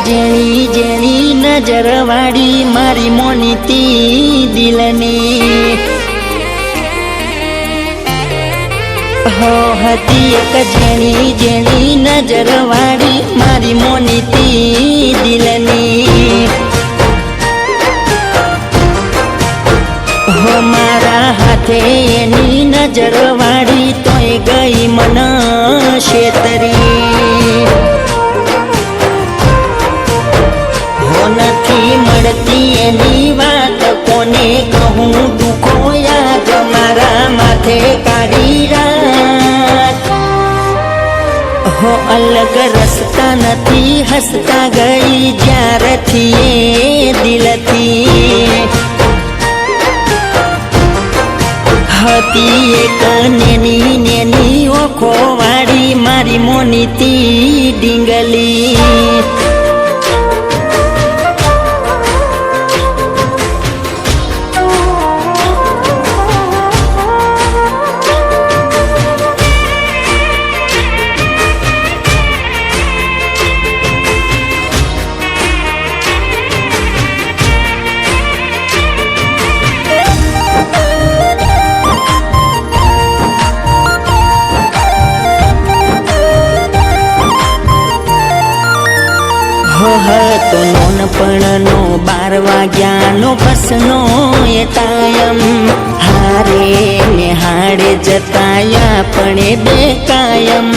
જેણી જેણી નજર વાળી મારી મોનીતી દિલની હો હતી એક જેણી જેણી નજર વાળી મારી મોનીતી દિલની હો મારા હાથે એની નજર વાળી તોય ગઈ મન શેતરી હો નથી મળતી એની વાત કોને કહું દુખો યાદ મારા માથે કાઢી રાત હો અલગ રસ્તા નથી હસતા ગઈ જ્યારથી એ દિલથી હતી એક નેની નેની ઓખો વાળી મારી મોનીતી ડીંગલી હતો નોનપણનો 12 વાગ્યાનો બસનો એ તાયમ હારે ને હાડે જતાયા પણ એ બે કાયમ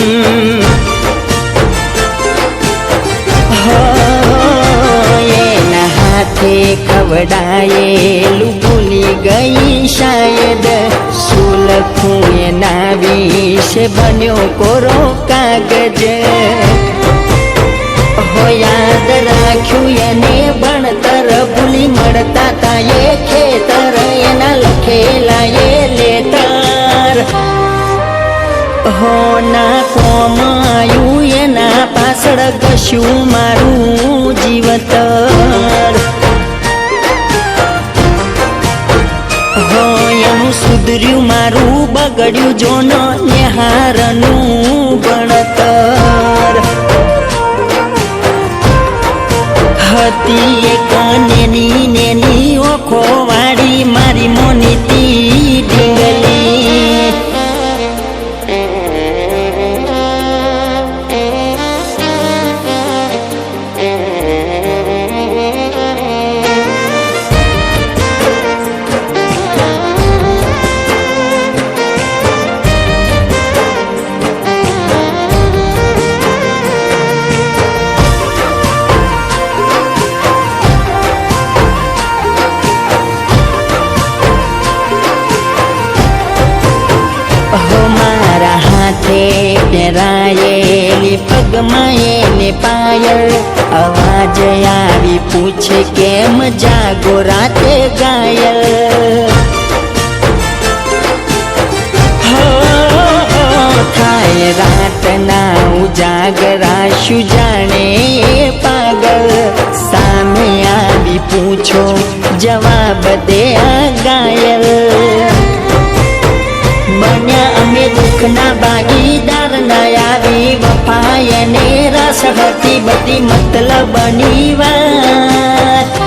એના હાથે ખવડાયેલું ભૂલી ગઈ શાયદ શું લખું એના વિશે બન્યો કોરો કાગજ યાદ રાખ્યું એને ભણતર ભૂલી મળતા તા એ ખેતર એના લખેલા એ લેટર હો ના કોમ આવ્યું એના પાછળ કશું મારું જીવતર હો એનું સુધર્યું મારું બગડ્યું જોનો નિહારનું ભણતર હતી એક નેની નેની ઓખો વાળી મારી મોનીતી ડીંગલી પહેરાયેલી પગમાં એને પાયલ અવાજ આવી પૂછે કેમ જાગો રાતે ઘાયલ થાય રાતના ઉજાગરા શું જાણે એ પાગલ સામે આવી પૂછો જવાબ દે આ ઘાયલ બન્યા અમે દુઃખના ભાગીદાર ના આવી વફાયને રસ હતી બધી મતલબની વાત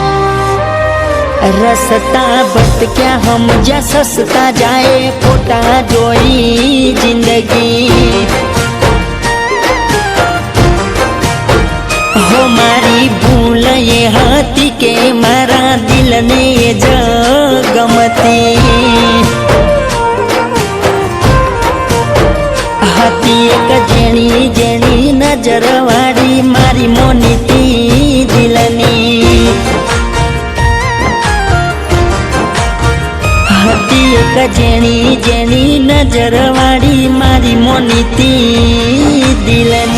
રસતા ભટક્યા સમજ્યા સસતા જાય ફોટા જોઈ જિંદગી હો મારી ભૂલ એ હતી કે મારા દિલને જ ગમતી હતી એક જેણી જેણી નજર વાળી મારી મોનીતી દિલની હતી એક જેણી જેણી નજર વાળી મારી મોનીતી દિલની